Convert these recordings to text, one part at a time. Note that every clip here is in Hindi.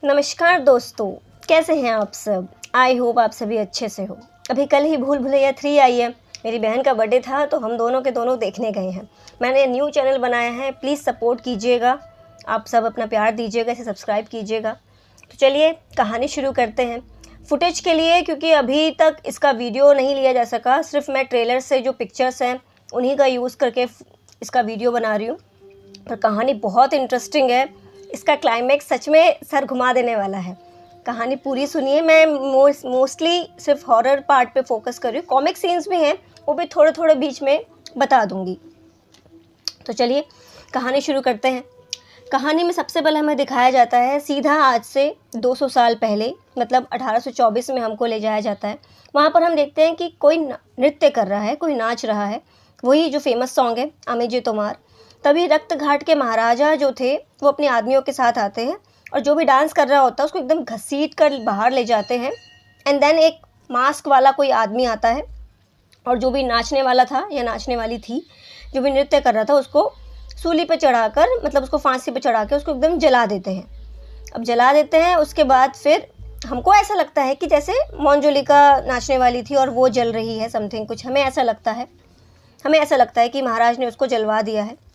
नमस्कार दोस्तों, कैसे हैं आप सब। आई होप आप सभी अच्छे से हो। अभी कल ही भूल भुलैया 3 आई है। मेरी बहन का बर्थडे था तो हम दोनों के दोनों देखने गए हैं। मैंने न्यू चैनल बनाया है, प्लीज़ सपोर्ट कीजिएगा। आप सब अपना प्यार दीजिएगा, इसे सब्सक्राइब कीजिएगा। तो चलिए कहानी शुरू करते हैं। फुटेज के लिए, क्योंकि अभी तक इसका वीडियो नहीं लिया जा सका, सिर्फ मैं ट्रेलर से जो पिक्चर्स हैं उन्हीं का यूज़ करके इसका वीडियो बना रही हूँ। पर कहानी बहुत इंटरेस्टिंग है। इसका क्लाइमैक्स सच में सर घुमा देने वाला है। कहानी पूरी सुनिए। मैं मोस्टली सिर्फ हॉरर पार्ट पे फोकस कर रही हूँ। कॉमिक सीन्स भी हैं, वो भी थोड़े थोड़े बीच में बता दूंगी। तो चलिए कहानी शुरू करते हैं। कहानी में सबसे पहले हमें दिखाया जाता है सीधा आज से 200 साल पहले, मतलब 1824 में हमको ले जाया जाता है। वहाँ पर हम देखते हैं कि कोई नृत्य कर रहा है, कोई नाच रहा है, वही जो फेमस सॉन्ग है आमे जे तोमार। तभी रक्त घाट के महाराजा जो थे वो अपने आदमियों के साथ आते हैं और जो भी डांस कर रहा होता है उसको एकदम घसीट कर बाहर ले जाते हैं। एंड देन एक मास्क वाला कोई आदमी आता है और जो भी नाचने वाला था या नाचने वाली थी, जो भी नृत्य कर रहा था, उसको सूली पे चढ़ाकर, मतलब उसको फांसी पे चढ़ा के उसको एकदम जला देते हैं। अब जला देते हैं, उसके बाद फिर हमको ऐसा लगता है कि जैसे मंजुलिका नाचने वाली थी और वो जल रही है, समथिंग कुछ हमें ऐसा लगता है कि महाराज ने उसको जलवा दिया है।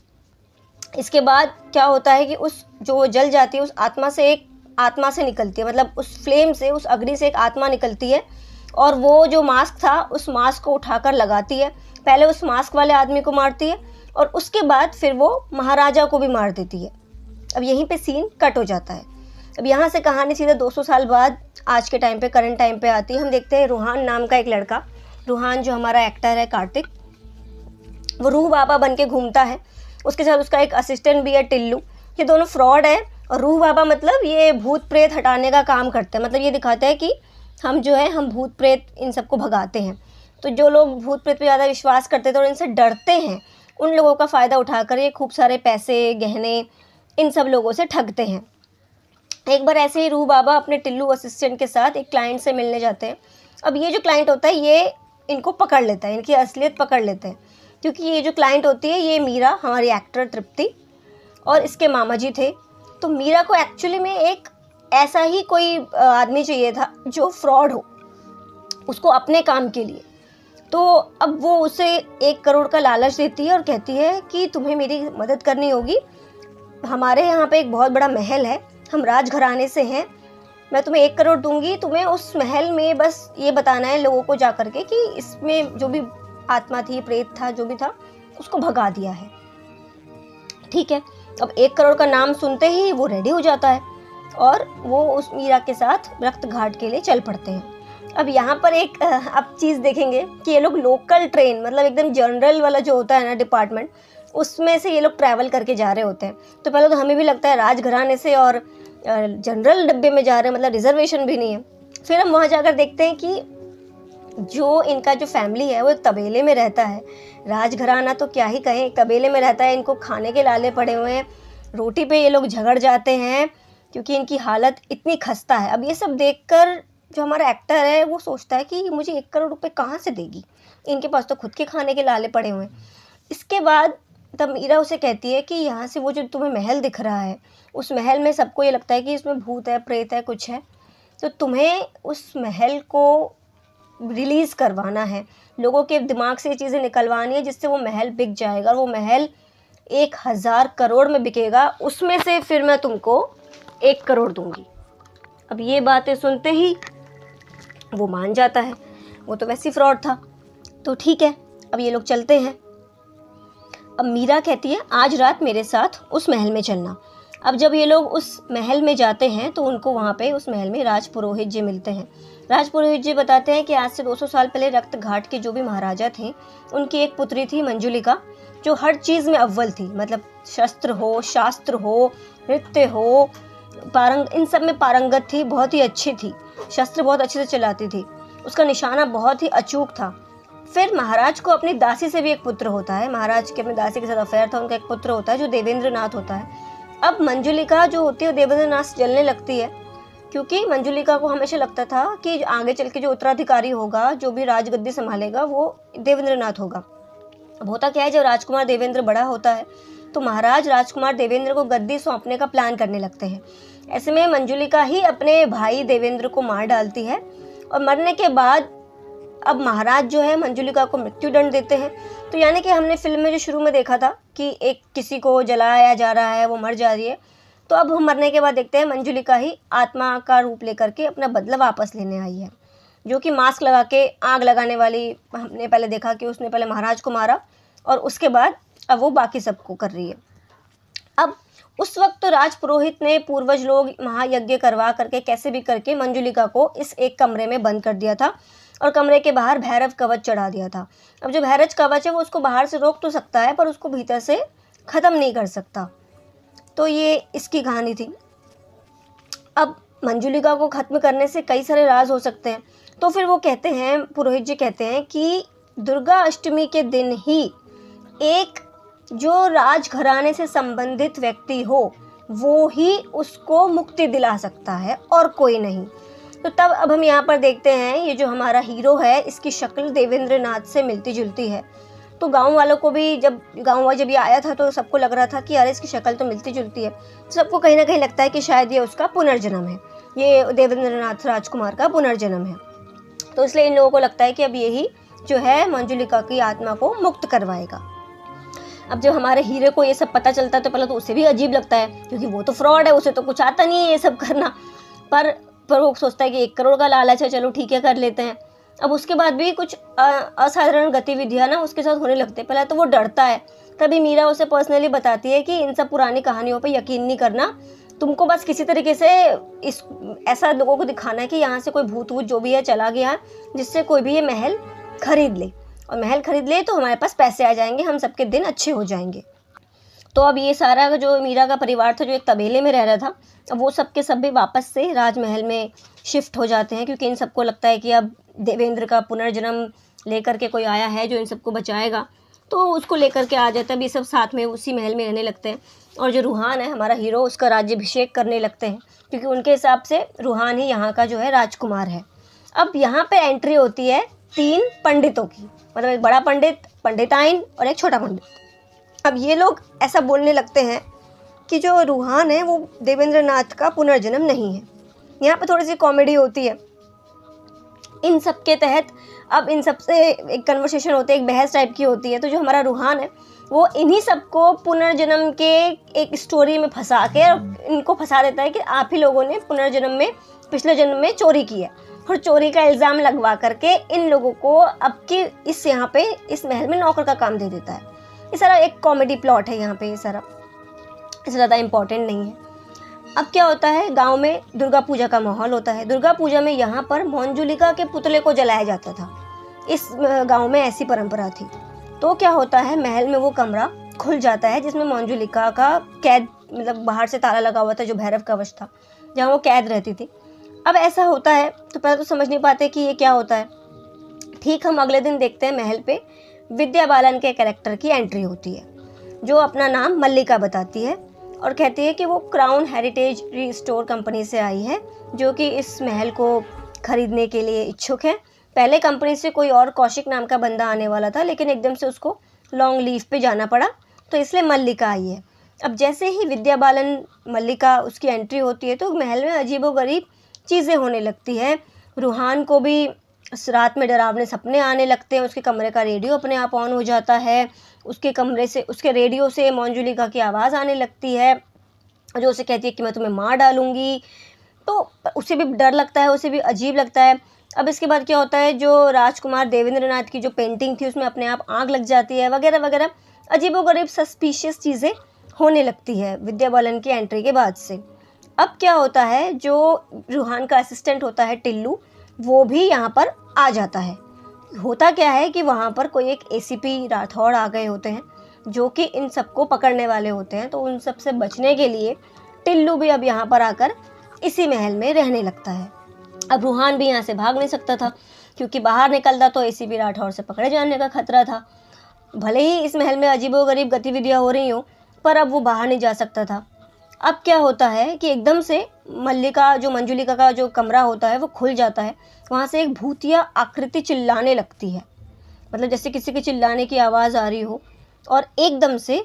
इसके बाद क्या होता है कि उस जो जल जाती है उस आत्मा से निकलती है, मतलब उस फ्लेम से, उस अग्नि से एक आत्मा निकलती है और वो जो मास्क था उस मास्क को उठाकर लगाती है। पहले उस मास्क वाले आदमी को मारती है और उसके बाद फिर वो महाराजा को भी मार देती है। अब यहीं पे सीन कट हो जाता है। अब यहाँ से कहानी सीधा 200 साल बाद आज के टाइम पे, करंट टाइम पे आती है। हम देखते हैं रूहान नाम का एक लड़का, रूहान जो हमारा एक्टर है कार्तिक, वो रूह बाबा बन के घूमता है। उसके साथ उसका एक असिस्टेंट भी है टिल्लू। ये दोनों फ्रॉड है और रूह बाबा मतलब ये भूत प्रेत हटाने का काम करते हैं। मतलब ये दिखाते हैं कि हम जो है हम भूत प्रेत इन सबको भगाते हैं। तो जो लोग भूत प्रेत पे ज़्यादा विश्वास करते थे और इनसे डरते हैं, उन लोगों का फ़ायदा उठाकर ये खूब सारे पैसे, गहने इन सब लोगों से ठगते हैं। एक बार ऐसे ही रूह बाबा अपने टिल्लू असिस्टेंट के साथ एक क्लाइंट से मिलने जाते हैं। अब ये जो क्लाइंट होता है ये इनको पकड़ लेता है, इनकी असलियत पकड़ लेते हैं, क्योंकि ये जो क्लाइंट होती है ये मीरा, हमारी एक्टर तृप्ति, और इसके मामा जी थे। तो मीरा को एक्चुअली में एक ऐसा ही कोई आदमी चाहिए था जो फ्रॉड हो उसको अपने काम के लिए। तो अब वो उसे 1 करोड़ का लालच देती है और कहती है कि तुम्हें मेरी मदद करनी होगी। हमारे यहाँ पे एक बहुत बड़ा महल है, हम राजघराने से हैं, मैं तुम्हें 1 करोड़ दूंगी। तुम्हें उस महल में बस ये बताना है लोगों को जा करके कि इसमें जो भी आत्मा थी, प्रेत था, जो भी था, उसको भगा दिया है। ठीक है। अब 1 करोड़ का नाम सुनते ही वो रेडी हो जाता है और वो उस मीरा के साथ रक्त घाट के लिए चल पड़ते हैं। अब यहाँ पर एक आप चीज़ देखेंगे कि ये लोग लोकल ट्रेन, मतलब एकदम जनरल वाला जो होता है ना डिपार्टमेंट, उसमें से ये लोग ट्रैवल करके जा रहे होते हैं। तो पहले तो हमें भी लगता है राजघराने से और जनरल डब्बे में जा रहे हैं, मतलब रिजर्वेशन भी नहीं है। फिर हम वहाँ जाकर देखते हैं कि जो इनका जो फैमिली है वो एक तबेले में रहता है। राजघराना तो क्या ही कहें, एक तबेले में रहता है। इनको खाने के लाले पड़े हुए हैं, रोटी पे ये लोग झगड़ जाते हैं क्योंकि इनकी हालत इतनी खस्ता है। अब ये सब देखकर जो हमारा एक्टर है वो सोचता है कि मुझे 1 करोड़ रुपए कहाँ से देगी, इनके पास तो खुद के खाने के लाले पड़े हुए हैं। इसके बाद तब मीरा उसे कहती है कि यहाँ से वो जो तुम्हें महल दिख रहा है, उस महल में सबको ये लगता है कि इसमें भूत है, प्रेत है, कुछ है, तो तुम्हें उस महल को रिलीज़ करवाना है, लोगों के दिमाग से ये चीज़ें निकलवानी है जिससे वो महल बिक जाएगा और वो महल 1000 करोड़ में बिकेगा। उसमें से फिर मैं तुमको 1 करोड़ दूंगी। अब ये बातें सुनते ही वो मान जाता है, वो तो वैसे ही फ्रॉड था। तो ठीक है, अब ये लोग चलते हैं। अब मीरा कहती है आज रात मेरे साथ उस महल में चलना। अब जब ये लोग उस महल में जाते हैं तो उनको वहाँ पे उस महल में राजपुरोहित जी मिलते हैं। राजपुरोहित जी बताते हैं कि आज से 200 साल पहले रक्त घाट के जो भी महाराजा थे उनकी एक पुत्री थी मंजुलिका, जो हर चीज़ में अव्वल थी, मतलब शस्त्र हो, शास्त्र हो, नृत्य हो, इन सब में पारंगत थी, बहुत ही अच्छी थी, शस्त्र बहुत अच्छे से चलाती थी, उसका निशाना बहुत ही अचूक था। फिर महाराज को अपनी दासी से भी एक पुत्र होता है, महाराज के अपनी दासी के साथ अफेयर था, उनका एक पुत्र होता है जो देवेंद्र नाथ होता है। अब मंजुलिका जो होती है वो देवेंद्र नाथ से जलने लगती है, क्योंकि मंजुलिका को हमेशा लगता था कि आगे चल के जो उत्तराधिकारी होगा, जो भी राजगद्दी संभालेगा, वो देवेंद्र नाथ होगा। अब होता क्या है, जब राजकुमार देवेंद्र बड़ा होता है तो महाराज राजकुमार देवेंद्र को गद्दी सौंपने का प्लान करने लगते हैं। ऐसे में मंजुलिका ही अपने भाई देवेंद्र को मार डालती है और मरने के बाद अब महाराज जो है मंजुलिका को मृत्युदंड देते हैं। तो यानी कि हमने फिल्म में जो शुरू में देखा था कि एक किसी को जलाया जा रहा है, वो मर जा रही है, तो अब हम मरने के बाद देखते हैं मंजुलिका ही आत्मा का रूप लेकर के अपना बदला वापस लेने आई है, जो कि मास्क लगा के आग लगाने वाली। हमने पहले देखा कि उसने पहले महाराज को मारा और उसके बाद अब वो बाकी सबको कर रही है। अब उस वक्त तो राज पुरोहित ने पूर्वज लोग महायज्ञ करवा करके कैसे भी करके मंजुलिका को इस एक कमरे में बंद कर दिया था और कमरे के बाहर भैरव कवच चढ़ा दिया था। अब जो भैरव कवच है वो उसको बाहर से रोक तो सकता है पर उसको भीतर से ख़त्म नहीं कर सकता। तो ये इसकी कहानी थी। अब मंजुलिका को ख़त्म करने से कई सारे राज हो सकते हैं, तो फिर वो कहते हैं, पुरोहित जी कहते हैं कि दुर्गा अष्टमी के दिन ही एक जो राजघराने से संबंधित व्यक्ति हो वो ही उसको मुक्ति दिला सकता है और कोई नहीं। तो तब अब हम यहाँ पर देखते हैं ये जो हमारा हीरो है इसकी शक्ल देवेंद्र नाथ से मिलती जुलती है। तो गांव वालों को भी जब ये आया था तो सबको लग रहा था कि यार इसकी शक्ल तो मिलती जुलती है, सबको कहीं ना कहीं लगता है कि शायद ये उसका पुनर्जन्म है, ये देवेंद्र नाथ राजकुमार का पुनर्जन्म है। तो इसलिए इन लोगों को लगता है कि अब यही जो है मंजुलिका की आत्मा को मुक्त करवाएगा। अब जब हमारे हीरे को ये सब पता चलता है तो पहले तो उसे भी अजीब लगता है क्योंकि वो तो फ्रॉड है, उसे तो कुछ आता नहीं है ये सब करना, पर वो सोचता है कि 1 करोड़ का लालच है, चलो ठीक है कर लेते हैं। अब उसके बाद भी कुछ असाधारण गतिविधियां ना उसके साथ होने लगते हैं। पहले तो वो डरता है, तभी मीरा उसे पर्सनली बताती है कि इन सब पुरानी कहानियों पे यकीन नहीं करना, तुमको बस किसी तरीके से ऐसा लोगों को दिखाना है कि यहाँ से कोई भूत वूत जो भी है चला गया है, जिससे कोई भी ये महल खरीद ले, और महल खरीद ले तो हमारे पास पैसे आ जाएंगे, हम सबके दिन अच्छे हो जाएंगे। तो अब ये सारा जो मीरा का परिवार था जो एक तबेले में रह रहा था, अब वो सब के सब भी वापस से राजमहल में शिफ्ट हो जाते हैं क्योंकि इन सबको लगता है कि अब देवेंद्र का पुनर्जन्म लेकर के कोई आया है जो इन सबको बचाएगा, तो उसको लेकर के आ जाता है। अब ये सब साथ में उसी महल में रहने लगते हैं और जो रूहान है हमारा हीरो उसका राज्याभिषेक करने लगते हैं क्योंकि उनके हिसाब से रूहान ही यहाँ का जो है राजकुमार है। अब यहाँ पे एंट्री होती है 3 पंडितों की, मतलब एक बड़ा पंडित, पंडिताइन और एक छोटा पंडित। अब ये लोग ऐसा बोलने लगते हैं कि जो रूहान है वो देवेंद्र नाथ का पुनर्जन्म नहीं है। यहाँ पे थोड़ी सी कॉमेडी होती है इन सब के तहत। अब इन सब से एक कन्वर्सेशन होती है, एक बहस टाइप की होती है। तो जो हमारा रूहान है वो इन्हीं सबको पुनर्जन्म के एक स्टोरी में फंसा के इनको फंसा देता है कि आप ही लोगों ने पुनर्जन्म में पिछले जन्म में चोरी की है, और चोरी का इल्ज़ाम लगवा करके इन लोगों को अब की इस यहाँ पे इस महल में नौकर का काम दे देता है। ये सारा एक कॉमेडी प्लॉट है यहाँ पे, ये सारा इससे ज़्यादा इम्पोर्टेंट नहीं है। अब क्या होता है, गांव में दुर्गा पूजा का माहौल होता है। दुर्गा पूजा में यहाँ पर मंजुलिका के पुतले को जलाया जाता था, इस गांव में ऐसी परंपरा थी। तो क्या होता है, महल में वो कमरा खुल जाता है जिसमें मंजुलिका का कैद, मतलब बाहर से ताला लगा हुआ था जो भैरव कवच था, जहाँ वो कैद रहती थी। अब ऐसा होता है तो पहले तो समझ नहीं पाते कि ये क्या होता है। ठीक हम अगले दिन देखते हैं महल पे विद्या बालन के कैरेक्टर की एंट्री होती है, जो अपना नाम मल्लिका बताती है और कहती है कि वो क्राउन हेरिटेज रिस्टोर कंपनी से आई है, जो कि इस महल को खरीदने के लिए इच्छुक है। पहले कंपनी से कोई और कौशिक नाम का बंदा आने वाला था, लेकिन एकदम से उसको लॉन्ग लीव पे जाना पड़ा, तो इसलिए मल्लिका आई है। अब जैसे ही विद्या बालन मल्लिका उसकी एंट्री होती है तो महल में अजीबोगरीब चीज़ें होने लगती है। रूहान को भी रात में डरावने सपने आने लगते हैं, उसके कमरे का रेडियो अपने आप ऑन हो जाता है, उसके कमरे से, उसके रेडियो से मंजुलिका की आवाज़ आने लगती है जो उसे कहती है कि मैं तुम्हें मार डालूंगी। तो उसे भी डर लगता है, उसे भी अजीब लगता है। अब इसके बाद क्या होता है, जो राजकुमार देवेंद्र नाथ की जो पेंटिंग थी उसमें अपने आप आग लग जाती है, वगैरह वगैरह अजीबोगरीब सस्पिशियस चीज़ें होने लगती है विद्या बालन की एंट्री के बाद से। अब क्या होता है, जो रूहान का असिस्टेंट होता है टिल्लू, वो भी यहाँ पर आ जाता है। होता क्या है कि वहाँ पर कोई एक एसीपी राठौड़ आ गए होते हैं जो कि इन सबको पकड़ने वाले होते हैं। तो उन सब से बचने के लिए टिल्लू भी अब यहाँ पर आकर इसी महल में रहने लगता है। अब रूहान भी यहाँ से भाग नहीं सकता था क्योंकि बाहर निकलता तो एसीपी राठौड़ से पकड़े जाने का खतरा था। भले ही इस महल में अजीबोगरीब गतिविधियाँ हो रही हों, पर अब वो बाहर नहीं जा सकता था। अब क्या होता है कि एकदम से मंजुलिका का जो कमरा होता है वो खुल जाता है। वहाँ से एक भूतिया आकृति चिल्लाने लगती है, मतलब जैसे किसी के चिल्लाने की आवाज़ आ रही हो, और एकदम से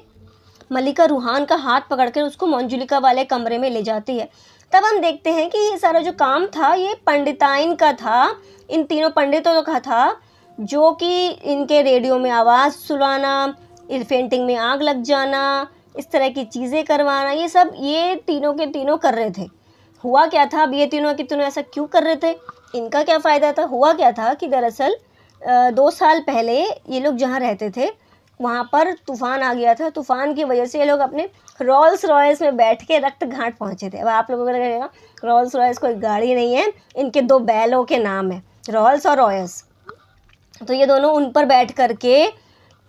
मल्लिका रूहान का हाथ पकड़कर उसको मंजुलिका वाले कमरे में ले जाती है। तब हम देखते हैं कि ये सारा जो काम था ये पंडिताइन का था, इन तीनों पंडितों का था, जो कि इनके रेडियो में आवाज़ सुनाना, पेंटिंग में आग लग जाना, इस तरह की चीज़ें करवाना, ये सब ये तीनों के तीनों कर रहे थे। हुआ क्या था, अब ये तीनों के तीनों ऐसा क्यों कर रहे थे, इनका क्या फ़ायदा था? हुआ क्या था कि दरअसल 2 साल पहले ये लोग जहाँ रहते थे वहाँ पर तूफ़ान आ गया था। तूफ़ान की वजह से ये लोग अपने रोल्स रॉयस में बैठ के रक्त घाट पहुँचे थे। अब आप लोगों को लगेगा रोल्स रॉयस कोई गाड़ी नहीं है, इनके 2 बैलों के नाम है, रॉल्स और रॉयस। तो ये दोनों उन पर बैठ करके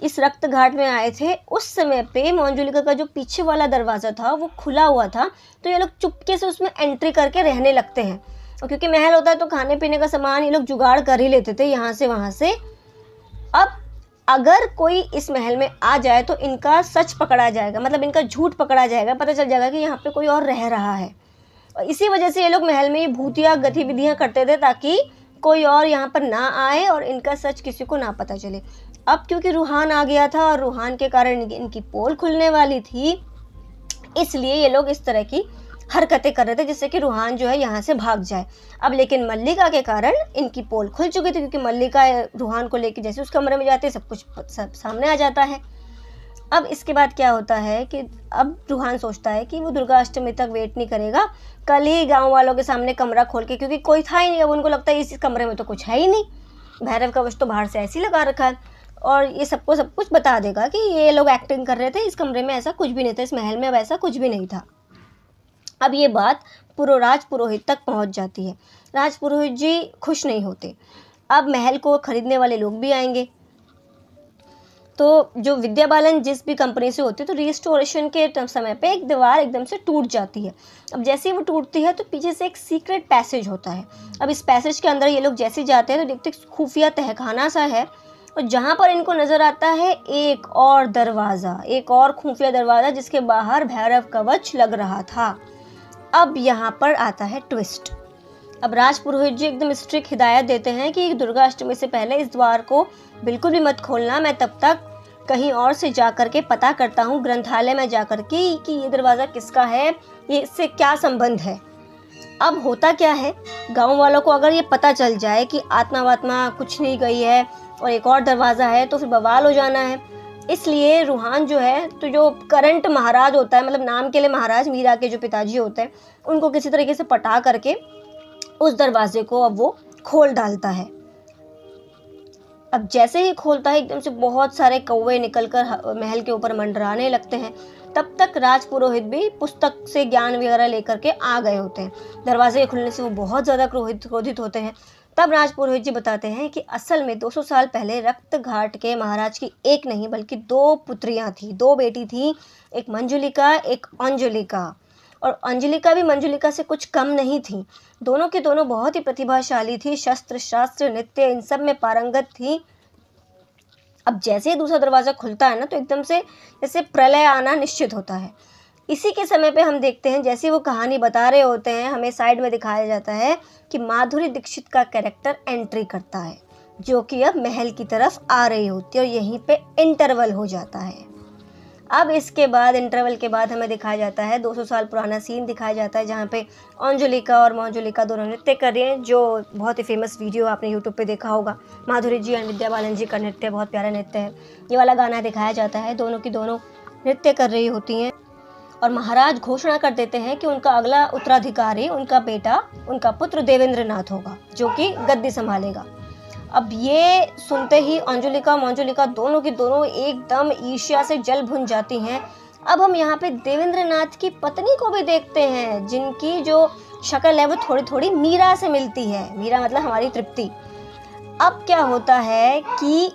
इस रक्त घाट में आए थे। उस समय पे मंजुलिका का जो पीछे वाला दरवाज़ा था वो खुला हुआ था, तो ये लोग चुपके से उसमें एंट्री करके रहने लगते हैं। और क्योंकि महल होता है तो खाने पीने का सामान ये लोग जुगाड़ कर ही लेते थे यहाँ से वहाँ से। अब अगर कोई इस महल में आ जाए तो इनका सच पकड़ा जाएगा, मतलब इनका झूठ पकड़ा जाएगा, पता चल जाएगा कि यहाँ पे कोई और रह रहा है। और इसी वजह से ये लोग महल में भूतिया गतिविधियाँ करते थे ताकि कोई और यहाँ पर ना आए और इनका सच किसी को ना पता चले। अब क्योंकि रूहान आ गया था और रूहान के कारण इनकी पोल खुलने वाली थी, इसलिए ये लोग इस तरह की हरकतें कर रहे थे जिससे कि रूहान जो है यहाँ से भाग जाए। अब लेकिन मल्लिका के कारण इनकी पोल खुल चुकी थी, क्योंकि मल्लिका रूहान को लेकर जैसे उस कमरे में जाते सब कुछ सब सामने आ जाता है। अब इसके बाद क्या होता है कि अब रूहान सोचता है कि वो दुर्गा अष्टमी तक वेट नहीं करेगा, कल ही गाँव वालों के सामने कमरा खोल के, क्योंकि कोई था ही नहीं, अब उनको लगता है इस कमरे में तो कुछ है ही नहीं, भैरव कवच तो बाहर से ऐसे ही लगा रखा है, और ये सबको सब कुछ बता देगा कि ये लोग एक्टिंग कर रहे थे, इस कमरे में ऐसा कुछ भी नहीं था, इस महल में अब ऐसा कुछ भी नहीं था। अब ये बात राज पुरोहित तक पहुंच जाती है। राज पुरोहित जी खुश नहीं होते। अब महल को खरीदने वाले लोग भी आएंगे, तो जो विद्या बालन जिस भी कंपनी से होती है, तो रिस्टोरेशन के समय पे एक दीवार एकदम से टूट जाती है। अब जैसे ही वो टूटती है तो पीछे से एक सीक्रेट पैसेज होता है। अब इस पैसेज के अंदर ये लोग जैसे जाते हैं तो देखते खुफिया तहखाना सा है, और जहाँ पर इनको नज़र आता है एक और दरवाज़ा, एक और खुफिया दरवाज़ा जिसके बाहर भैरव कवच लग रहा था। अब यहाँ पर आता है ट्विस्ट। अब राज पुरोहित जी एकदम स्ट्रिक्ट हिदायत देते हैं कि दुर्गा अष्टमी से पहले इस द्वार को बिल्कुल भी मत खोलना, मैं तब तक कहीं और से जा कर के पता करता हूँ, ग्रंथालय में जा कर के, कि ये दरवाज़ा किसका है, ये इससे क्या संबंध है। अब होता क्या है, गांव वालों को अगर ये पता चल जाए कि आत्मा वात्मा कुछ नहीं गई है और एक और दरवाज़ा है तो फिर बवाल हो जाना है। इसलिए रूहान जो है, तो जो करंट महाराज होता है, मतलब नाम के लिए महाराज, मीरा के जो पिताजी होते हैं, उनको किसी तरीके से पटा करके उस दरवाजे को अब वो खोल डालता है। अब जैसे ही खोलता है एकदम से बहुत सारे कौवे निकलकर महल के ऊपर मंडराने लगते हैं। तब तक राज पुरोहित भी पुस्तक से ज्ञान वगैरह लेकर के आ गए होते हैं। दरवाजे के खुलने से वो बहुत ज़्यादा क्रोधित होते हैं। तब राज पुरोहित जी बताते हैं कि असल में 200 साल पहले रक्त घाट के महाराज की एक नहीं बल्कि 2 पुत्रियां थी, 2 बेटी थी, एक मंजुलिका, एक अंजुलिका। और अंजुलिका भी मंजुलिका से कुछ कम नहीं थी। दोनों की दोनों बहुत ही प्रतिभाशाली थी, शस्त्र शास्त्र नृत्य इन सब में पारंगत थी। अब जैसे ही दूसरा दरवाज़ा खुलता है ना, तो एकदम से जैसे प्रलय आना निश्चित होता है। इसी के समय पे हम देखते हैं, जैसे वो कहानी बता रहे होते हैं, हमें साइड में दिखाया जाता है कि माधुरी दीक्षित का कैरेक्टर एंट्री करता है, जो कि अब महल की तरफ आ रही होती है, और यहीं पे इंटरवल हो जाता है। अब इसके बाद इंटरवल के बाद हमें दिखाया जाता है 200 साल पुराना सीन दिखाया जाता है, जहाँ पे अंजुलिका और मंजुलिका दोनों नृत्य कर रही हैं, जो बहुत ही फेमस वीडियो आपने यूट्यूब पे देखा होगा। माधुरी जी और विद्या बालन जी का नृत्य बहुत प्यारा नृत्य है। ये वाला गाना दिखाया जाता है, दोनों की दोनों नृत्य कर रही होती हैं, और महाराज घोषणा कर देते हैं कि उनका अगला उत्तराधिकारी उनका बेटा, उनका पुत्र देवेंद्र नाथ होगा, जो कि गद्दी संभालेगा। अब ये सुनते ही अंजुलिका मंजुलिका दोनों की दोनों एकदम ईर्ष्या से जल भुन जाती हैं। अब हम यहाँ पे देवेंद्र नाथ की पत्नी को भी देखते हैं, जिनकी जो शक्ल है वो थोड़ी थोड़ी मीरा से मिलती है। मीरा मतलब हमारी तृप्ति। अब क्या होता है कि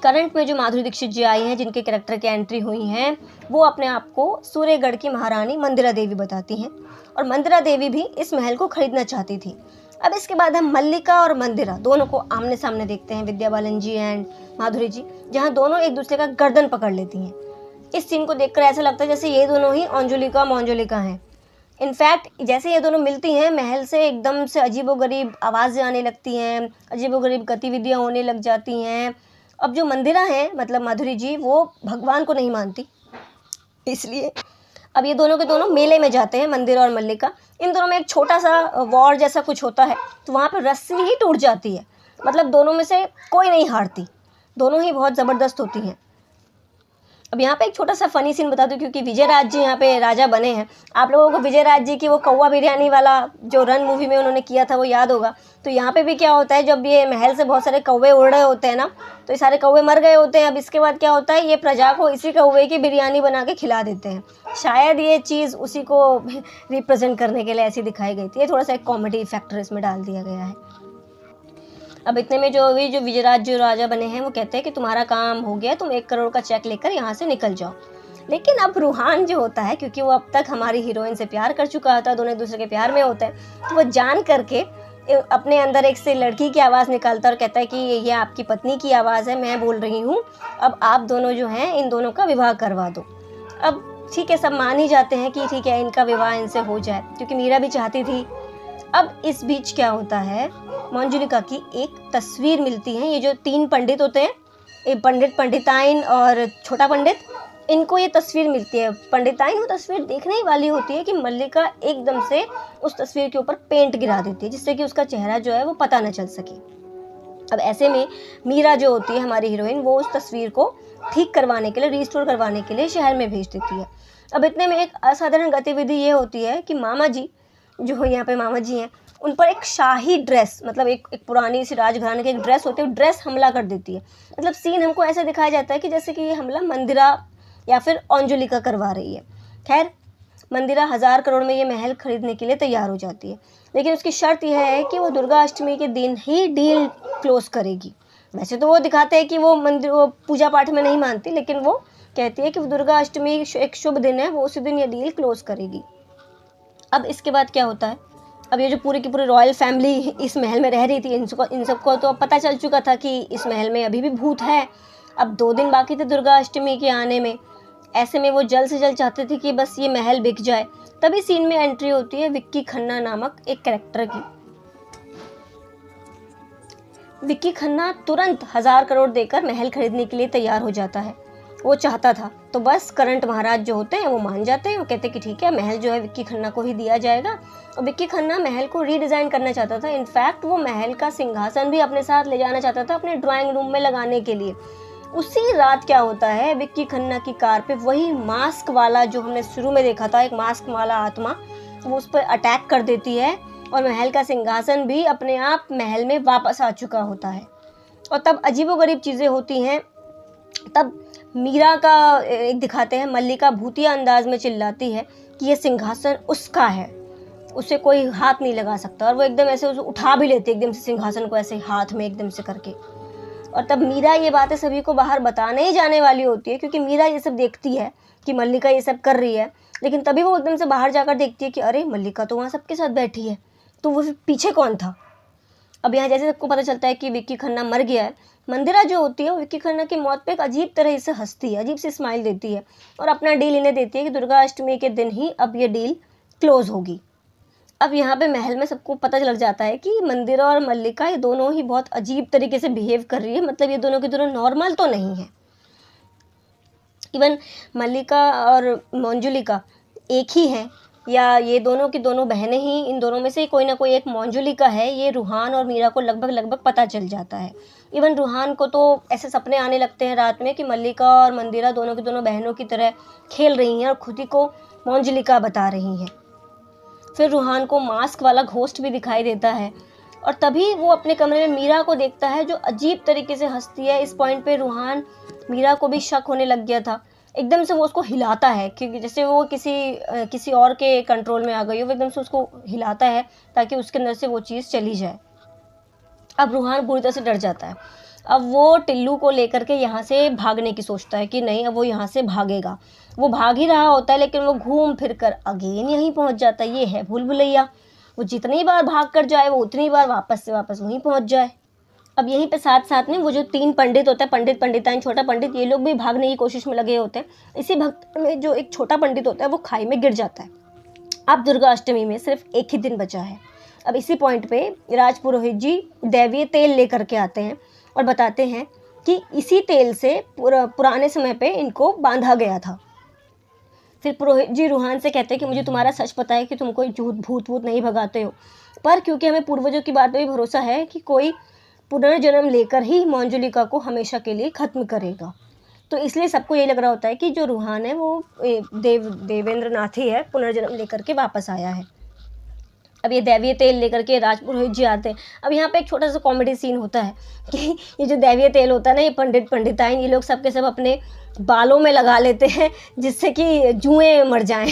करंट में जो माधुरी दीक्षित जी आई हैं, जिनके कैरेक्टर की एंट्री हुई हैं, वो अपने आप को सूर्यगढ़ की महारानी मंदिरा देवी बताती हैं, और मंदिरा देवी भी इस महल को खरीदना चाहती थी। अब इसके बाद हम मल्लिका और मंदिरा दोनों को आमने सामने देखते हैं, विद्या बालन जी एंड माधुरी जी, जहाँ दोनों एक दूसरे का गर्दन पकड़ लेती हैं। इस सीन को देखकर ऐसा लगता है जैसे ये दोनों ही अंजुलिका मंजुलिका हैं। इनफैक्ट जैसे ये दोनों मिलती हैं, महल से एकदम से अजीबोगरीब आवाज़ें आने लगती हैं, अजीबोगरीब गतिविधियाँ होने लग जाती हैं। अब जो मंदिरा है, मतलब माधुरी जी, वो भगवान को नहीं मानती, इसलिए अब ये दोनों के दोनों मेले में जाते हैं, मंदिरा और मल्लिका। इन दोनों में एक छोटा सा वॉर जैसा कुछ होता है, तो वहाँ पे रस्सी ही टूट जाती है। मतलब दोनों में से कोई नहीं हारती, दोनों ही बहुत ज़बरदस्त होती हैं। अब यहाँ पे एक छोटा सा फ़नी सीन बता दूँ, क्योंकि विजय राज जी यहाँ पे राजा बने हैं। आप लोगों को विजय राज जी की वो कौवा बिरयानी वाला जो रन मूवी में उन्होंने किया था वो याद होगा। तो यहाँ पे भी क्या होता है, जब ये महल से बहुत सारे कौवे उड़ रहे होते हैं ना, तो ये सारे कौवे मर गए होते हैं। अब इसके बाद क्या होता है, ये प्रजा को इसी कौवे की बिरयानी बना के खिला देते हैं। शायद ये चीज़ उसी को रिप्रेजेंट करने के लिए ऐसी दिखाई गई थी। ये थोड़ा सा एक कॉमेडी फैक्टर इसमें डाल दिया गया है। अब इतने में जो विजयराज जो राजा बने हैं वो कहते हैं कि तुम्हारा काम हो गया, तुम 1 करोड़ का चेक लेकर यहाँ से निकल जाओ। लेकिन अब रूहान जो होता है, क्योंकि वो अब तक हमारी हीरोइन से प्यार कर चुका होता है, दोनों एक दूसरे के प्यार में होते हैं, तो वो जान करके अपने अंदर एक से लड़की की आवाज़ निकालता है और कहता है कि ये आपकी पत्नी की आवाज़ है, मैं बोल रही हूँ, अब आप दोनों जो हैं इन दोनों का विवाह करवा दो। अब ठीक है, सब मान ही जाते हैं कि ठीक है इनका विवाह इनसे हो जाए, क्योंकि मीरा भी चाहती थी। अब इस बीच क्या होता है, मंजुलिका की एक तस्वीर मिलती है। ये जो 3 पंडित होते हैं, ये पंडित, पंडिताइन और छोटा पंडित, इनको ये तस्वीर मिलती है। पंडिताइन वो तस्वीर देखने ही वाली होती है कि मल्लिका एकदम से उस तस्वीर के ऊपर पेंट गिरा देती है, जिससे कि उसका चेहरा जो है वो पता न चल सके। अब ऐसे में मीरा जो होती है हमारी हीरोइन, वो उस तस्वीर को ठीक करवाने के लिए, रिस्टोर करवाने के लिए शहर में भेज देती है। अब इतने में एक असाधारण गतिविधि ये होती है कि मामा जी, जो यहाँ पे मामा जी हैं, उन पर एक शाही ड्रेस, मतलब एक पुरानी सी राजघराने की एक ड्रेस होती है, ड्रेस हमला कर देती है। मतलब सीन हमको ऐसे दिखाया जाता है कि जैसे कि ये हमला मंदिरा या फिर अंजुलिका करवा रही है। खैर, मंदिरा 1000 करोड़ में ये महल खरीदने के लिए तैयार हो जाती है, लेकिन उसकी शर्त यह है कि वो दुर्गा अष्टमी के दिन ही डील क्लोज करेगी। वैसे तो वो दिखाते हैं कि वो पूजा पाठ में नहीं मानती, लेकिन वो कहती है कि दुर्गा अष्टमी एक शुभ दिन है, वो उसी दिन ये डील क्लोज करेगी। अब इसके बाद क्या होता है, अब ये जो पूरी की पूरी रॉयल फैमिली इस महल में रह रही थी, इन सबको तो पता चल चुका था कि इस महल में अभी भी भूत है। अब 2 दिन बाकी थे दुर्गा अष्टमी के आने में। ऐसे में वो जल्द से जल्द चाहते थे कि बस ये महल बिक जाए। तभी सीन में एंट्री होती है विक्की खन्ना नामक एक कैरेक्टर की। विक्की खन्ना तुरंत 1000 करोड़ देकर महल खरीदने के लिए तैयार हो जाता है। वो चाहता था, तो बस करंट महाराज जो होते हैं वो मान जाते हैं। वो कहते हैं कि ठीक है, महल जो है विक्की खन्ना को ही दिया जाएगा। और विक्की खन्ना महल को रीडिज़ाइन करना चाहता था। इनफैक्ट वो महल का सिंहासन भी अपने साथ ले जाना चाहता था, अपने ड्राइंग रूम में लगाने के लिए। उसी रात क्या होता है, विक्की खन्ना की कार पे वही मास्क वाला, जो हमने शुरू में देखा था, एक मास्क वाला आत्मा, वो उस पर अटैक कर देती है और महल का सिंहासन भी अपने आप महल में वापस आ चुका होता है। और तब अजीबोगरीब चीज़ें होती हैं। तब मीरा का एक दिखाते हैं, मल्लिका भूतिया अंदाज में चिल्लाती है कि ये सिंहासन उसका है, उसे कोई हाथ नहीं लगा सकता। और वो एकदम ऐसे उसे उठा भी लेती है एकदम से सिंहासन को, ऐसे हाथ में एकदम से करके। और तब मीरा ये बातें सभी को बाहर बताने ही जाने वाली होती है, क्योंकि मीरा ये सब देखती है कि मल्लिका ये सब कर रही है। लेकिन तभी वो एकदम से बाहर जाकर देखती है कि अरे मल्लिका तो वहाँ सबके साथ बैठी है, तो वो पीछे कौन था। अब यहाँ जैसे सबको पता चलता है कि विक्की खन्ना मर गया है, मंदिरा जो होती है वो विक्की खन्ना की मौत पे एक अजीब तरह से हंसती है, अजीब सी स्माइल देती है और अपना डील इन्हें देती है कि दुर्गा अष्टमी के दिन ही अब ये डील क्लोज होगी। अब यहाँ पे महल में सबको पता लग जाता है कि मंदिरा और मल्लिका ये दोनों ही बहुत अजीब तरीके से बिहेव कर रही है। मतलब ये दोनों के दोनों नॉर्मल तो नहीं है। इवन मल्लिका और मंजुलिका एक ही हैं, या ये दोनों की दोनों बहनें ही, इन दोनों में से कोई ना कोई एक मंजुलिका है। ये रूहान और मीरा को लगभग पता चल जाता है। इवन रूहान को तो ऐसे सपने आने लगते हैं रात में कि मल्लिका और मंदिरा दोनों की दोनों बहनों की तरह खेल रही हैं और खुद ही को मंजुलिका बता रही हैं। फिर रूहान को मास्क वाला घोस्ट भी दिखाई देता है और तभी वो अपने कमरे में मीरा को देखता है, जो अजीब तरीके से हंसती है। इस पॉइंट पे रूहान, मीरा को भी शक होने लग गया था। एकदम से वो उसको हिलाता है, क्योंकि जैसे वो किसी और के कंट्रोल में आ गई हो। वो एकदम से उसको हिलाता है ताकि उसके अंदर से वो चीज़ चली जाए। अब रूहान बुरी तरह से डर जाता है। अब वो टिल्लू को लेकर के यहाँ से भागने की सोचता है कि नहीं, अब वो यहाँ से भागेगा। वो भाग ही रहा होता है, लेकिन वो घूम फिर कर अगेन यहीं पहुँच जाता है। ये है भूल भुलैया, वो जितनी बार भाग कर जाए वो उतनी बार वापस वहीं पहुँच जाए। अब यहीं पे साथ साथ में वो जो 3 पंडित होते हैं, पंडित, पंडिताइन, छोटा पंडित, ये लोग भी भागने की कोशिश में लगे होते हैं। इसी भक्त में जो एक छोटा पंडित होता है वो खाई में गिर जाता है। अब दुर्गा अष्टमी में सिर्फ एक ही दिन बचा है। अब इसी पॉइंट पे राज पुरोहित जी दैवीय तेल लेकर के आते हैं और बताते हैं कि इसी तेल से पुराने समय पे इनको बांधा गया था। फिर पुरोहित जी रूहान से कहते हैं कि मुझे तुम्हारा सच पता है कि तुम कोई भूत वूत नहीं भगाते हो, पर क्योंकि हमें पूर्वजों की बात में भी भरोसा है कि कोई पुनर्जन्म लेकर ही मंजुलिका को हमेशा के लिए ख़त्म करेगा, तो इसलिए सबको ये लग रहा होता है कि जो रूहान है वो देवेंद्र नाथ ही है, पुनर्जन्म लेकर के वापस आया है। अब ये दैवीय तेल लेकर के राज पुरोहित जी आते हैं। अब यहाँ पे एक छोटा सा कॉमेडी सीन होता है कि ये जो दैवीय तेल होता है ना, ये पंडिताइन ये लोग सब के सब अपने बालों में लगा लेते हैं जिससे कि जुएँ मर जाएं।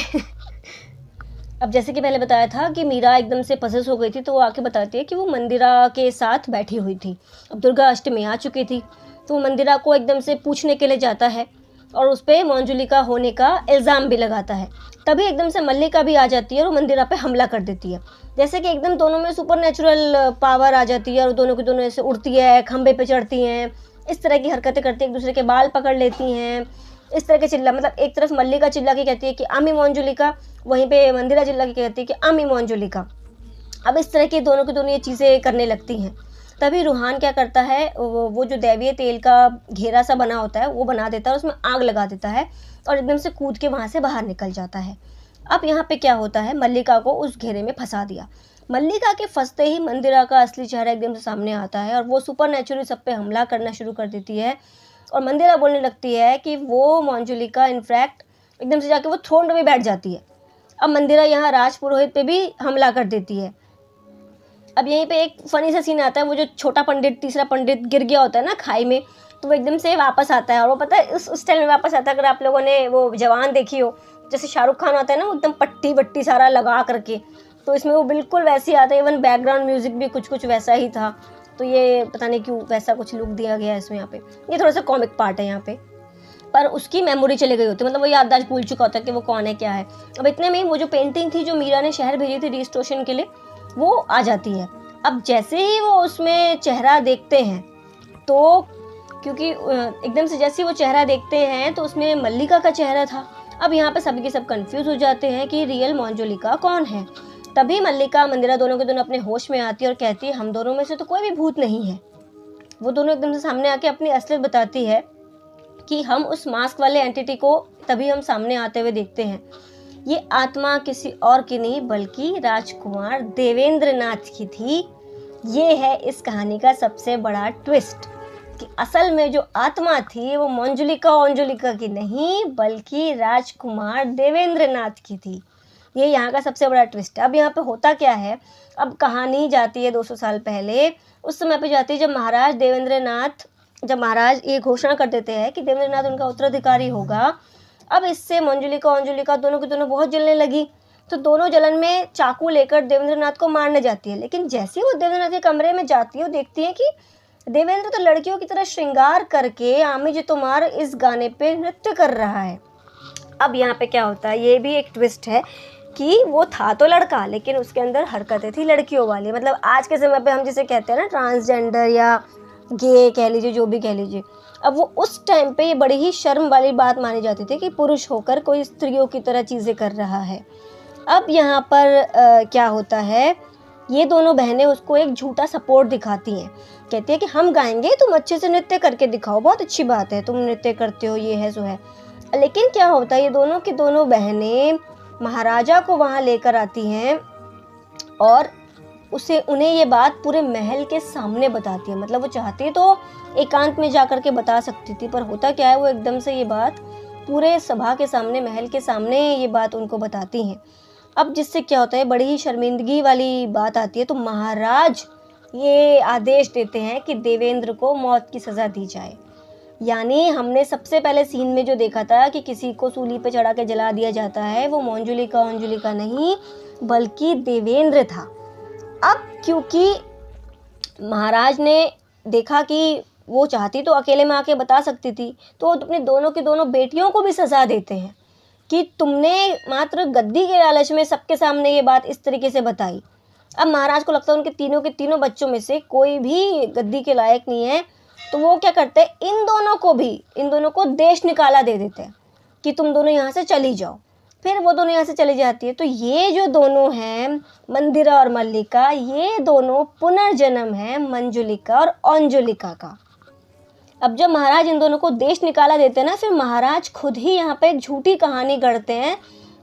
अब जैसे कि पहले बताया था कि मीरा एकदम से पसेस हो गई थी, तो वो आके बताती है कि वो मंदिरा के साथ बैठी हुई थी। अब दुर्गा अष्टमी आ चुकी थी, तो वो मंदिरा को एकदम से पूछने के लिए जाता है और उस पर मंजुलिका होने का इल्ज़ाम भी लगाता है। तभी एकदम से मल्लिका भी आ जाती है और मंदिरा पे हमला कर देती है। जैसे कि एकदम दोनों में सुपर नेचुरल पावर आ जाती है और दोनों की दोनों ऐसे उड़ती है, खंबे पे चढ़ती हैं, इस तरह की हरकतें करती है, एक दूसरे के बाल पकड़ लेती हैं, इस तरह के चिल्ला, मतलब एक तरफ मल्लिका चिल्ला के कहती है कि आमी मंजुलिका, वहीं पे मंदिरा चिल्ला के कहती है कि आमी मंजुलिका। अब इस तरह की दोनों ये चीज़ें करने लगती हैं। तभी रूहान क्या करता है, वो जो दैवीय तेल का घेरा सा बना होता है वो बना देता है और उसमें आग लगा देता है और एकदम से कूद के वहाँ से बाहर निकल जाता है। अब यहाँ पे क्या होता है, मल्लिका को उस घेरे में फंसा दिया। मल्लिका के फंसते ही मंदिरा का असली चेहरा एकदम से सामने आता है और वो सुपर नेचुरली सब पे हमला करना शुरू कर देती है और मंदिरा बोलने लगती है कि वो मंजुलिका इनफैक्ट एकदम से जाके वो थ्रोन पे भी बैठ जाती है। अब मंदिरा यहाँ राज पुरोहित पे भी हमला कर देती है। अब यहीं पे एक फ़नी सा सीन आता है, वो जो छोटा पंडित तीसरा पंडित गिर गया होता है ना खाई में, तो वो एकदम से वापस आता है और वो पता है उस टाइम में वापस आता है। अगर आप लोगों ने वो जवान देखी हो, जैसे शाहरुख खान आता है ना, वो एकदम पट्टी वट्टी सारा लगा करके, तो इसमें वो बिल्कुल वैसे ही आता है। इवन बैकग्राउंड म्यूज़िक भी कुछ वैसा ही था, तो ये पता नहीं क्यों वैसा कुछ लुक दिया गया है इसमें। यहाँ पे ये थोड़ा सा कॉमिक पार्ट है यहाँ पे, पर उसकी मेमोरी चली गई होती है, मतलब वो याददाश्त भूल चुका होता है कि वो कौन है क्या है। अब इतने में वो जो पेंटिंग थी जो मीरा ने शहर भेजी थी रिस्टोरेशन के लिए, वो आ जाती है। अब जैसे ही वो उसमें चेहरा देखते हैं, तो क्योंकि एकदम से जैसे वो चेहरा देखते हैं तो उसमें मल्लिका का चेहरा था। अब यहाँ पे सबके सब कंफ्यूज हो जाते हैं कि रियल मंजुलिका कौन है। तभी मल्लिका मंदिरा दोनों के दोनों अपने होश में आती है और कहती है हम दोनों में से तो कोई भी भूत नहीं है। वो दोनों एकदम से सामने आके अपनी असलियत बताती है कि हम उस मास्क वाले एंटिटी को तभी हम सामने आते हुए देखते हैं। ये आत्मा किसी और की नहीं बल्कि राजकुमार देवेंद्र नाथ की थी। ये है इस कहानी का सबसे बड़ा ट्विस्ट कि असल में जो आत्मा थी वो मंजुलिका की नहीं बल्कि राजकुमार देवेंद्र नाथ की थी। ये यहाँ का सबसे बड़ा ट्विस्ट है। अब यहाँ पे होता क्या है, अब कहानी जाती है 200 साल पहले। उस समय पे जाती है जब महाराज ये घोषणा कर देते हैं कि देवेंद्र नाथ उनका उत्तराधिकारी होगा। अब इससे मंजुलिका दोनों की दोनों बहुत जलने लगी, तो दोनों जलन में चाकू लेकर देवेंद्र नाथ को मारने जाती है। लेकिन जैसे ही वो देवेंद्र नाथ के कमरे में जाती है, वो देखती है कि देवेंद्र तो लड़कियों की तरह श्रृंगार करके आमी जी तुम्हार इस गाने पे नृत्य कर रहा है। अब यहाँ पे क्या होता है, ये भी एक ट्विस्ट है कि वो था तो लड़का लेकिन उसके अंदर हरकतें थी लड़कियों वाली। मतलब आज के समय पे हम जिसे कहते हैं ना ट्रांसजेंडर या गे कह लीजिए, जो भी कह लीजिए। अब वो उस टाइम पे ये बड़ी ही शर्म वाली बात मानी जाती थी कि पुरुष होकर कोई स्त्रियों की तरह चीज़ें कर रहा है। अब यहाँ पर क्या होता है, ये दोनों बहनें उसको एक झूठा सपोर्ट दिखाती हैं। कहती है कि हम गाएंगे, तुम अच्छे से नृत्य करके दिखाओ, बहुत अच्छी बात है, तुम नृत्य करते हो, ये है सो है। लेकिन क्या होता है, ये दोनों की दोनों बहनें महाराजा को वहाँ लेकर आती हैं और उन्हें ये बात पूरे महल के सामने बताती है। मतलब वो चाहती तो एकांत में जाकर के बता सकती थी, पर होता क्या है, वो एकदम से ये बात पूरे सभा के सामने, महल के सामने ये बात उनको बताती हैं। अब जिससे क्या होता है, बड़ी ही शर्मिंदगी वाली बात आती है। तो महाराज ये आदेश देते हैं कि देवेंद्र को मौत की सज़ा दी जाए। यानी हमने सबसे पहले सीन में जो देखा था कि किसी को सूली पे चढ़ा के जला दिया जाता है, वो मंजुलिका नहीं बल्कि देवेंद्र था। अब क्योंकि महाराज ने देखा कि वो चाहती तो अकेले में आके बता सकती थी, तो अपने दोनों की दोनों बेटियों को भी सज़ा देते हैं कि तुमने मात्र गद्दी के लालच में सबके सामने ये बात इस तरीके से बताई। अब महाराज को लगता है उनके तीनों के तीनों बच्चों में से कोई भी गद्दी के लायक नहीं है, तो वो क्या करते हैं, इन दोनों को देश निकाला दे देते हैं कि तुम दोनों यहाँ से चली जाओ। फिर वो दोनों यहाँ से चली जाती है। तो ये जो दोनों हैं, मंदिरा और मल्लिका, ये दोनों पुनर्जन्म है मंजुलिका और अंजुलिका का। अब जब महाराज इन दोनों को देश निकाला देते हैं ना, फिर महाराज खुद ही यहाँ पे एक झूठी कहानी गढ़ते हैं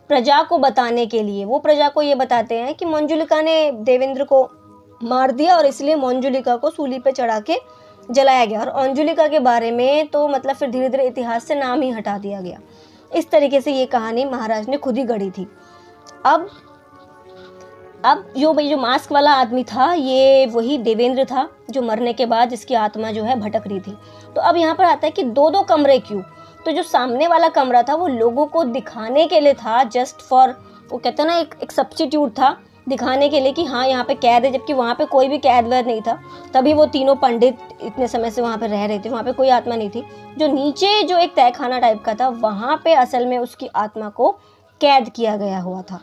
प्रजा को बताने के लिए। वो प्रजा को ये बताते हैं कि मंजुलिका ने देवेंद्र को मार दिया और इसलिए मंजुलिका को सूली पे चढ़ा के जलाया गया, और अंजुलिका के बारे में तो मतलब फिर धीरे धीरे इतिहास से नाम ही हटा दिया गया। इस तरीके से ये कहानी महाराज ने खुद ही गढ़ी थी। अब जो मास्क वाला आदमी था, ये वही देवेंद्र था जो मरने के बाद जिसकी आत्मा जो है भटक रही थी। तो अब यहाँ पर आता है कि दो दो कमरे क्यों? तो जो सामने वाला कमरा था वो लोगों को दिखाने के लिए था, जस्ट फॉर, वो कहते हैं ना, एक सब्स्टिट्यूट था, दिखाने के लिए कि हाँ यहाँ पे कैद है, जबकि वहाँ पे कोई भी कैद वैद नहीं था। तभी वो तीनों पंडित इतने समय से वहाँ पे रह रहे थे, वहाँ पे कोई आत्मा नहीं थी। जो नीचे जो एक तहखाना टाइप का था, वहाँ पे असल में उसकी आत्मा को कैद किया गया हुआ था।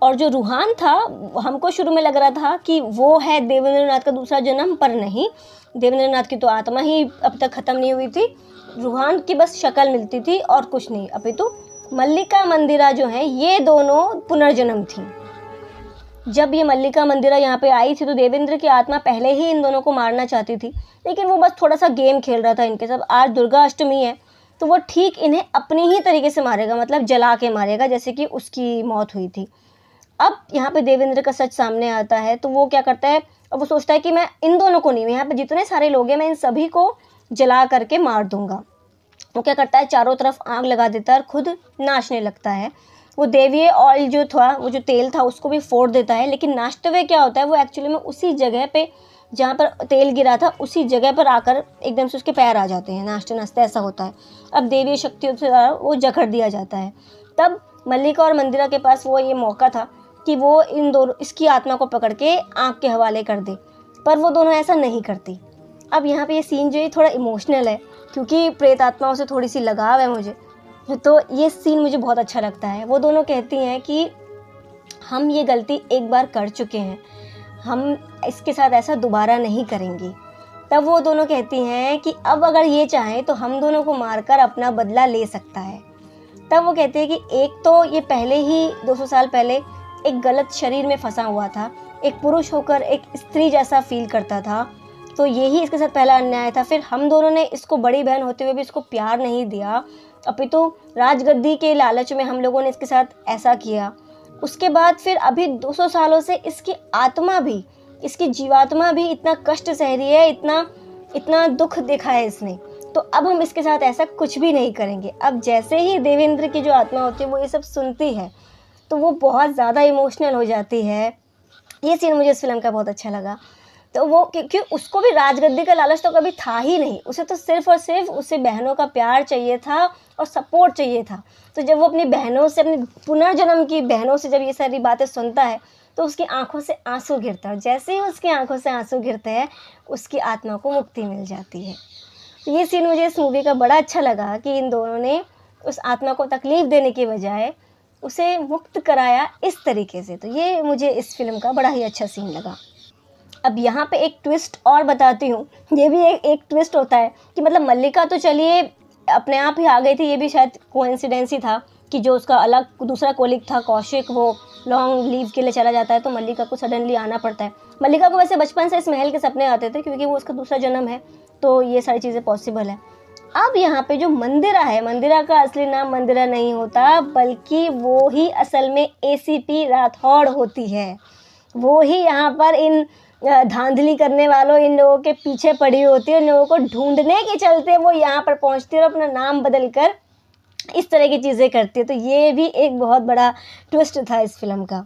और जो रूहान था, हमको शुरू में लग रहा था कि वो है देवेंद्रनाथ का दूसरा जन्म, पर नहीं, देवेंद्रनाथ की तो आत्मा ही अब तक ख़त्म नहीं हुई थी। रूहान की बस शक्ल मिलती थी और कुछ नहीं। अभी तो मल्लिका मंदिरा जो है, ये दोनों पुनर्जन्म थी। जब ये मल्लिका मंदिरा यहाँ पे आई थी तो देवेंद्र की आत्मा पहले ही इन दोनों को मारना चाहती थी, लेकिन वो बस थोड़ा सा गेम खेल रहा था इनके साथ। आज दुर्गा अष्टमी है तो वो ठीक इन्हें अपनी ही तरीके से मारेगा, मतलब जला के मारेगा, जैसे कि उसकी मौत हुई थी। अब यहाँ पे देवेंद्र का सच सामने आता है तो वो क्या करता है, अब वो सोचता है कि मैं इन दोनों को नहीं, यहाँ पे जितने सारे लोग हैं मैं इन सभी को जला करके मार दूंगा। वो क्या करता है, चारों तरफ आग लगा देता है और खुद नाचने लगता है। वो देवीय ऑयल जो था, वो जो तेल था, उसको भी फोड़ देता है। लेकिन नाचते हुए क्या होता है, वो एक्चुअली में उसी जगह पे जहाँ पर तेल गिरा था, उसी जगह पर आकर एकदम से उसके पैर आ जाते हैं। नाचते नाचते ऐसा होता है। अब देवीय शक्तियों से वो जकड़ दिया जाता है। तब मल्लिका और मंदिरा के पास वो ये मौका था कि वो इन दोनों, इसकी आत्मा को पकड़ के आग के हवाले कर दे, पर वो दोनों ऐसा नहीं करती। अब यहाँ पे ये सीन जो है थोड़ा इमोशनल है, क्योंकि प्रेत आत्माओं से थोड़ी सी लगाव है मुझे, तो ये सीन मुझे बहुत अच्छा लगता है। वो दोनों कहती हैं कि हम ये गलती एक बार कर चुके हैं, हम इसके साथ ऐसा दोबारा नहीं करेंगे। तब वो दोनों कहती हैं कि अब अगर ये चाहे तो हम दोनों को मारकर अपना बदला ले सकता है। तब वो कहती है कि एक तो ये पहले ही 200 साल पहले एक गलत शरीर में फंसा हुआ था, एक पुरुष होकर एक स्त्री जैसा फील करता था, तो यही इसके साथ पहला अन्याय था। फिर हम दोनों ने इसको बड़ी बहन होते हुए भी इसको प्यार नहीं दिया, अपितु राजगद्दी के लालच में हम लोगों ने इसके साथ ऐसा किया। उसके बाद फिर अभी 200 सालों से इसकी आत्मा भी, इसकी जीवात्मा भी इतना कष्ट सह रही है, इतना दुख देखा है इसने, तो अब हम इसके साथ ऐसा कुछ भी नहीं करेंगे। अब जैसे ही देवेंद्र की जो आत्मा होती है वो ये सब सुनती है तो वो बहुत ज़्यादा इमोशनल हो जाती है। ये सीन मुझे इस फिल्म का बहुत अच्छा लगा। तो वो क्योंकि उसको भी राजगद्दी का लालच तो कभी था ही नहीं, उसे तो सिर्फ और सिर्फ उसे बहनों का प्यार चाहिए था और सपोर्ट चाहिए था। तो जब वो अपनी बहनों से, अपनी पुनर्जन्म की बहनों से जब ये सारी बातें सुनता है तो उसकी आंखों से आंसू गिरता है, और जैसे ही उसकी आंखों से आंसू गिरते हैं उसकी आत्मा को मुक्ति मिल जाती है। तो ये सीन मुझे इस मूवी का बड़ा अच्छा लगा कि इन दोनों ने उस आत्मा को तकलीफ़ देने की बजाय उसे मुक्त कराया इस तरीके से। तो ये मुझे इस फिल्म का बड़ा ही अच्छा सीन लगा। अब यहाँ पे एक ट्विस्ट और बताती हूँ। ये भी एक ट्विस्ट होता है कि मतलब मल्लिका तो चलिए अपने आप ही आ गई थी, ये भी शायद कोइंसिडेंस ही था कि जो उसका अलग दूसरा कोलिग था कौशिक, वो लॉन्ग लीव के लिए चला जाता है तो मल्लिका को सडनली आना पड़ता है। मल्लिका को वैसे बचपन से इस महल के सपने आते थे क्योंकि वो उसका दूसरा जन्म है, तो ये सारी चीज़ें पॉसिबल है। अब यहाँ पे जो मंदिरा है, मंदिरा का असली नाम मंदिरा नहीं होता, बल्कि वो ही असल में ACP राठौड़ होती है। वो ही यहाँ पर इन धांधली करने वालों, इन लोगों के पीछे पड़ी होती है। इन लोगों को ढूंढने के चलते वो यहाँ पर पहुँचती है और अपना नाम बदल कर इस तरह की चीज़ें करती है। तो ये भी एक बहुत बड़ा ट्विस्ट था इस फिल्म का।